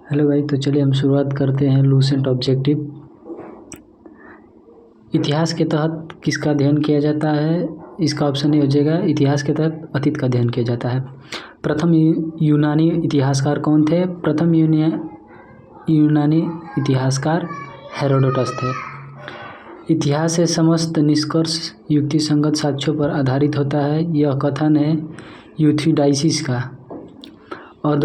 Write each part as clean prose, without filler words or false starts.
Hello भाई, तो चलिए हम शुरुआत करते हैं लूसेंट ऑब्जेक्टिव। इतिहास के तहत किसका अध्ययन किया जाता है? इसका ऑप्शन ए हो जाएगा, इतिहास के तहत अतीत का अध्ययन किया जाता है। प्रथम यूनानी इतिहासकार कौन थे? प्रथम यूनानी इतिहासकार हेरोडोटस थे। इतिहास से समस्त निष्कर्ष युक्तिसंगत साक्ष्यों पर आधारित होता है, यह कथन है यूथीडाइसिस का। और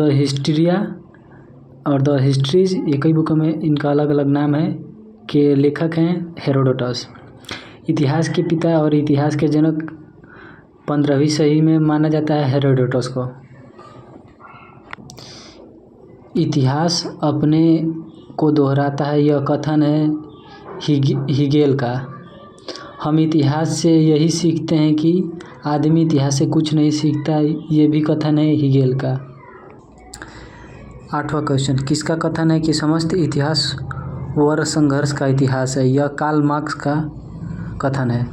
द हिस्ट्रीज, ये कई बुकों में इनका अलग अलग नाम है, के लेखक हैं हेरोडोटस। इतिहास के पिता और इतिहास के जनक 15वीं सदी में माना जाता है हेरोडोटस को। इतिहास अपने को दोहराता है, यह कथन है हीगेल का। हम इतिहास से यही सीखते हैं कि आदमी इतिहास से कुछ नहीं सीखता, ये भी कथन है हीगेल का। 8वां क्वेश्चन, किसका कथन है कि समस्त इतिहास वर्ग संघर्ष का इतिहास है? यह कार्ल मार्क्स का कथन है।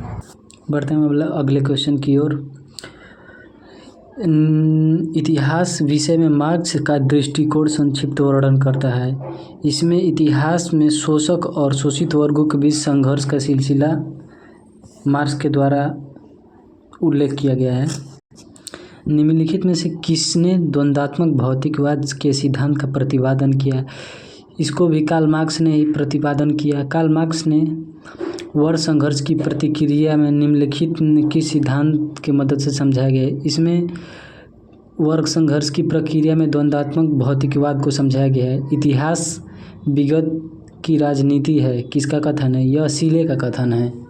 बढ़ते हैं अगले क्वेश्चन की ओर। इतिहास विषय में मार्क्स का दृष्टिकोण संक्षिप्त वर्णन करता है। इसमें इतिहास में शोषक और शोषित वर्गों के बीच संघर्ष का सिलसिला मार्क्स के द्वारा उल्लेख किया गया है। निम्नलिखित में से किसने द्वंद्वात्मक भौतिकवाद के सिद्धांत का प्रतिपादन किया? इसको भी कार्ल मार्क्स ने ही प्रतिपादन किया। कार्ल मार्क्स ने वर्ग संघर्ष की प्रतिक्रिया में निम्नलिखित किस सिद्धांत के मदद से समझाया गया है? इसमें वर्ग संघर्ष की प्रक्रिया में द्वंद्वात्मक भौतिकवाद को समझाया गया है। इतिहास विगत की राजनीति है, किसका कथन है? यह सीले का कथन है।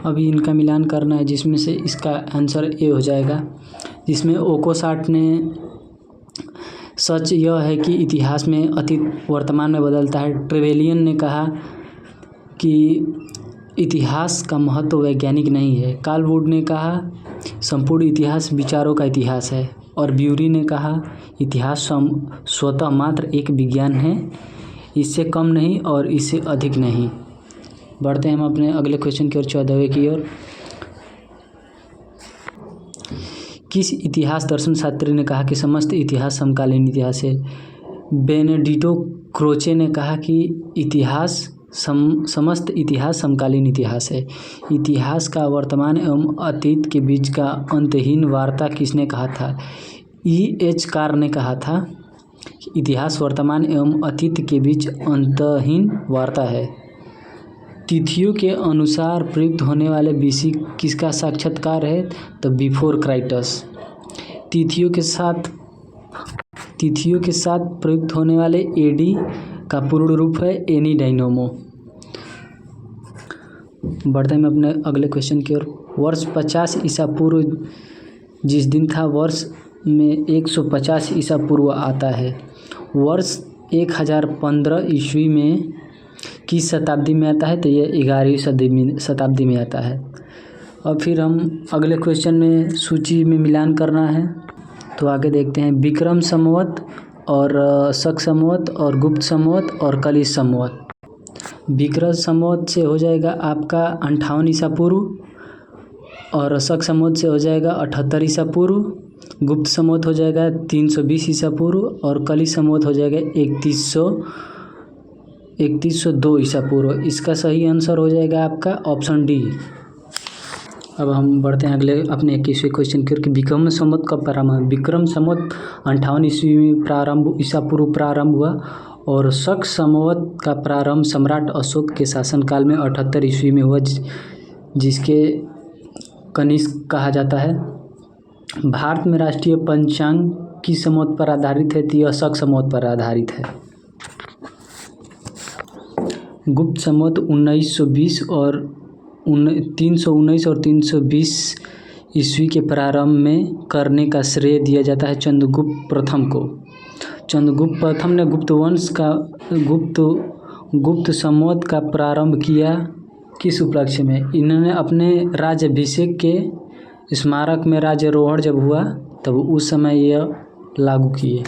अभी इनका मिलान करना है, जिसमें से इसका आंसर ए हो जाएगा, जिसमें ओकोसाट ने सच यह है कि इतिहास में अतीत वर्तमान में बदलता है। ट्रेवेलियन ने कहा कि इतिहास का महत्व वैज्ञानिक नहीं है। कार्ल वुड ने कहा संपूर्ण इतिहास विचारों का इतिहास है। और ब्यूरी ने कहा इतिहास स्वतः मात्र एक विज्ञान है, इससे कम नहीं और इससे अधिक नहीं। बढ़ते हैं हम अपने अगले क्वेश्चन की ओर, 14वें की ओर। किस इतिहास दर्शन शास्त्री ने कहा कि समस्त इतिहास समकालीन इतिहास है? बेनेडिक्टो क्रोचे ने कहा कि समस्त इतिहास समकालीन इतिहास है। इतिहास का वर्तमान एवं अतीत के बीच का अंतहीन वार्ता किसने कहा था? E.H. कार ने कहा था इतिहास वर्तमान एवं अतीत के बीच अंतहीन वार्ता है। तिथियों के अनुसार प्रयुक्त होने वाले BC किसका साक्षात्कार है? तो बिफोर क्राइटस। तिथियों के साथ प्रयुक्त होने वाले AD का पूर्ण रूप है एनी डायनोमो। बढ़ते हैं अपने अगले क्वेश्चन की ओर। वर्ष 50 ईसा पूर्व जिस दिन था, वर्ष में 150 ईसा पूर्व आता है। वर्ष 1015 ईस्वी में किस शताब्दी में आता है? तो यह 11वीं शताब्दी में आता है। और फिर हम अगले क्वेश्चन में सूची में मिलान करना है, तो आगे देखते हैं। विक्रम संवत और शक संवत और गुप्त संवत और कलिश संवत। विक्रम संवत से हो जाएगा आपका 58 ईसा पूर्व, और शक संवत से हो जाएगा 78 ईसा पूर्व, गुप्त संवत हो जाएगा 320 ईसा पूर्व, और कलिश संवत हो जाएगा 3102 ईसा पूर्व। इसका सही आंसर हो जाएगा आपका ऑप्शन डी। अब हम बढ़ते हैं अगले अपने 21वें क्वेश्चन की ओर। विक्रम संवत कब प्रारंभ? विक्रम संवत 58 ईस्वी में ईसा पूर्व प्रारंभ हुआ, और शक संवत का प्रारंभ सम्राट अशोक के शासनकाल में 78 ईस्वी में हुआ, जिसके कनिष्क कहा जाता है। भारत में राष्ट्रीय पंचांग किस संवत पर आधारित है? तो यह शक संवत पर आधारित है। गुप्त संवत 1920 और 319 और 320 ईस्वी के प्रारंभ में करने का श्रेय दिया जाता है चंद्रगुप्त प्रथम को। चंद्रगुप्त प्रथम ने गुप्त संवत का प्रारंभ किया किस उपलक्ष्य में? इन्होंने अपने राज्याभिषेक के स्मारक में राज्यारोहण जब हुआ, तब उस समय यह लागू किए।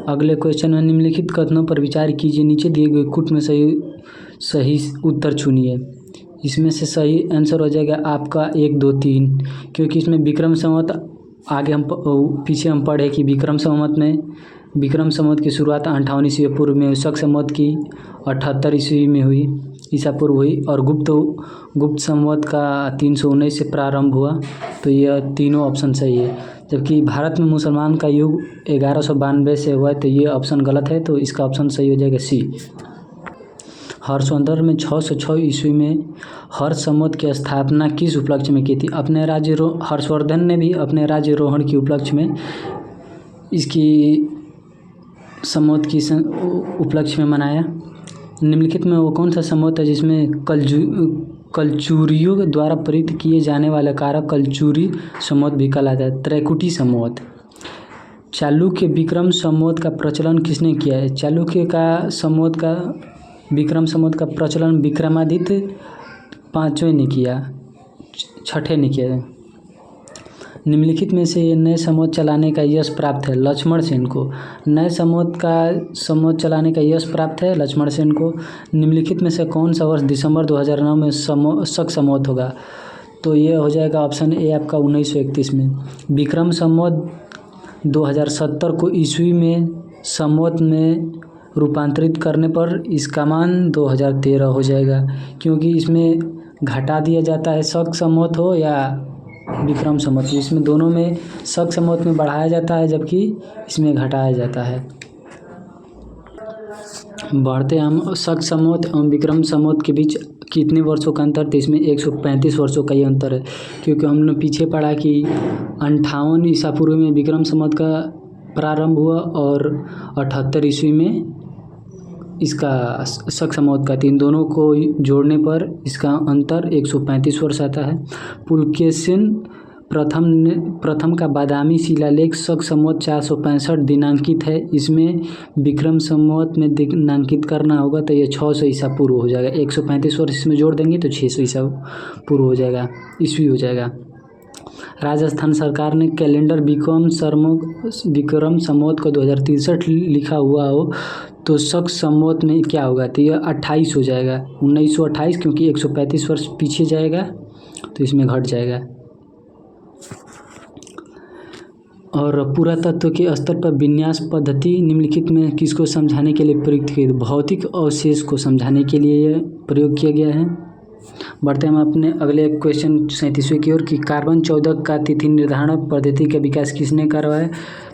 अगले क्वेश्चन में निम्नलिखित कथनों पर विचार कीजिए, नीचे दिए गए कुट में सही उत्तर चुनिए। इसमें से सही आंसर हो जाएगा आपका 1, 2, 3, क्योंकि इसमें विक्रम संवत आगे पीछे हम पढ़े कि विक्रम संवत में विक्रम संवत की शुरुआत 58 ईस्वी पूर्व में, शक संवत की 78 ईस्वी में हुई, ईसा पूर्व हुई, और गुप्त संवत का 319 से प्रारंभ हुआ। तो यह तीनों ऑप्शन सही है। जबकि भारत में मुसलमान का युग 1192 से हुआ है, तो ये ऑप्शन गलत है। तो इसका ऑप्शन सही हो जाएगा सी। हर्षवर्धन में 606 ईस्वी में हर्ष संवत की स्थापना किस उपलक्ष्य में की थी? हर्षवर्धन ने भी अपने राज्यारोहण के उपलक्ष्य में इसकी संवत की उपलक्ष्य में मनाया। निम्नलिखित में वो कौन सा संवत है जिसमें कलचुरियों द्वारा प्रेरित किए जाने वाले कारक कलचुरी संवत भी कहलाता है? त्रैकुटी संवत। चालुक्य विक्रम संवत का प्रचलन किसने किया है? चालुक्य का विक्रम संवत का प्रचलन विक्रमादित्य 5वें ने किया, 6ठे ने किया। निम्नलिखित में से नए संवत चलाने का यश प्राप्त है लक्ष्मण सेन को। नए संवत चलाने का यश प्राप्त है लक्ष्मण सेन को। निम्नलिखित में से कौन सा वर्ष दिसंबर 2009 में शक संवत होगा? तो ये हो जाएगा ऑप्शन ए आपका 1931 में। विक्रम संवत 2070 को ईस्वी में संवत में रूपांतरित करने पर इसका मान 2013 हो जाएगा, क्योंकि इसमें घटा दिया जाता है शक संवत हो या विक्रम संवत। इसमें दोनों में शक संवत में बढ़ाया जाता है, जबकि इसमें घटाया जाता है। बढ़ते हम शक संवत एवं विक्रम संवत के बीच कितने वर्षों का अंतर? तो इसमें 135 वर्षों का ये अंतर है, क्योंकि हमने पीछे पढ़ा कि 58 ईसा पूर्व में विक्रम संवत का प्रारंभ हुआ और 78 ईस्वी में इसका शक संवत का। इन दोनों को जोड़ने पर इसका अंतर 135 वर्ष आता है। पुलकेशिन प्रथम का बादामी शिलालेख शक संवत 465 दिनांकित है। इसमें विक्रम संवत में दिनांकित करना होगा, तो ये 600 ईसा पूर्व हो जाएगा। 135 वर्ष इसमें जोड़ देंगे तो 600 ईसा पूर्व हो जाएगा, ईस्वी हो जाएगा। राजस्थान सरकार ने कैलेंडर विक्रम संवत को 2063 लिखा हुआ हो, तो शक संवत में क्या होगा? तो यह 28 हो जाएगा, 1928, क्योंकि 135 वर्ष पीछे जाएगा तो इसमें घट जाएगा। और पुरातत्व के स्तर पर विन्यास पद्धति निम्नलिखित में किसको समझाने के लिए प्रयुक्त की? भौतिक अवशेष को समझाने के लिए यह प्रयोग किया गया है। बढ़ते हम अपने अगले क्वेश्चन 37वें की ओर कि कार्बन 14 का तिथि निर्धारण पद्धति का विकास किसने करवाया?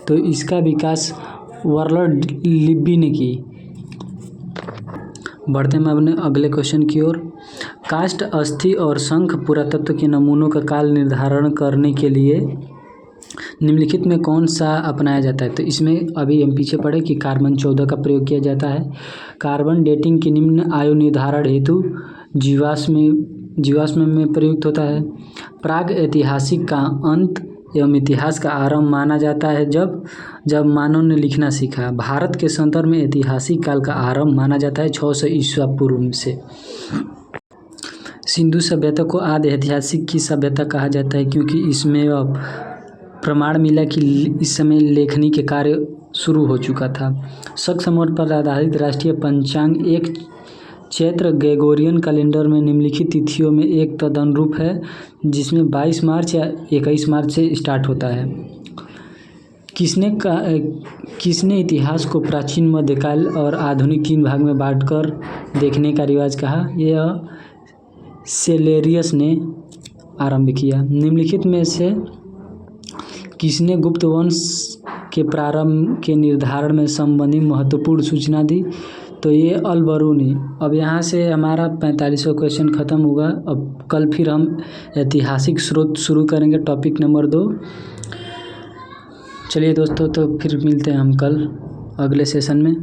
तो इसका विकास वर्लड लिब्बी ने की। बढ़ते हम अपने अगले क्वेश्चन की ओर। काष्ठ, अस्थि और शंख पुरातत्व के नमूनों का काल निर्धारण करने के लिए निम्नलिखित में कौन सा अपनाया जाता है? तो इसमें अभी हम पीछे पढ़े कि कार्बन 14 का प्रयोग किया जाता है। कार्बन डेटिंग के निम्न आयु निर्धारण हेतु जीवाश्म में प्रयुक्त होता है। प्राग ऐतिहासिक का अंत एवं इतिहास का आरंभ माना जाता है जब मानव ने लिखना सीखा। भारत के संदर्भ में ऐतिहासिक काल का आरंभ माना जाता है 600 ईसा पूर्व से। सिंधु सभ्यता को आदि ऐतिहासिक की सभ्यता कहा जाता है, क्योंकि इसमें अब प्रमाण मिला कि इस समय लेखनी के कार्य शुरू हो चुका था। शक संवत पर आधारित राष्ट्रीय पंचांग एक चैत्र ग्रेगोरियन कैलेंडर में निम्नलिखित तिथियों में एक तदनुरूप है, जिसमें 22 मार्च या 21 मार्च से स्टार्ट होता है। किसने इतिहास को प्राचीन, मध्यकाल और आधुनिक 3 भाग में बांटकर देखने का रिवाज कहा? यह सेलेरियस ने आरंभ किया। निम्नलिखित में से किसने गुप्त वंश के प्रारंभ के निर्धारण में संबंधी महत्वपूर्ण सूचना दी? तो ये अल-बरूनी। अब यहाँ से हमारा 45वां क्वेश्चन खत्म होगा। अब कल फिर हम ऐतिहासिक स्रोत शुरू करेंगे, टॉपिक नंबर 2। चलिए दोस्तों, तो फिर मिलते हैं हम कल अगले सेशन में।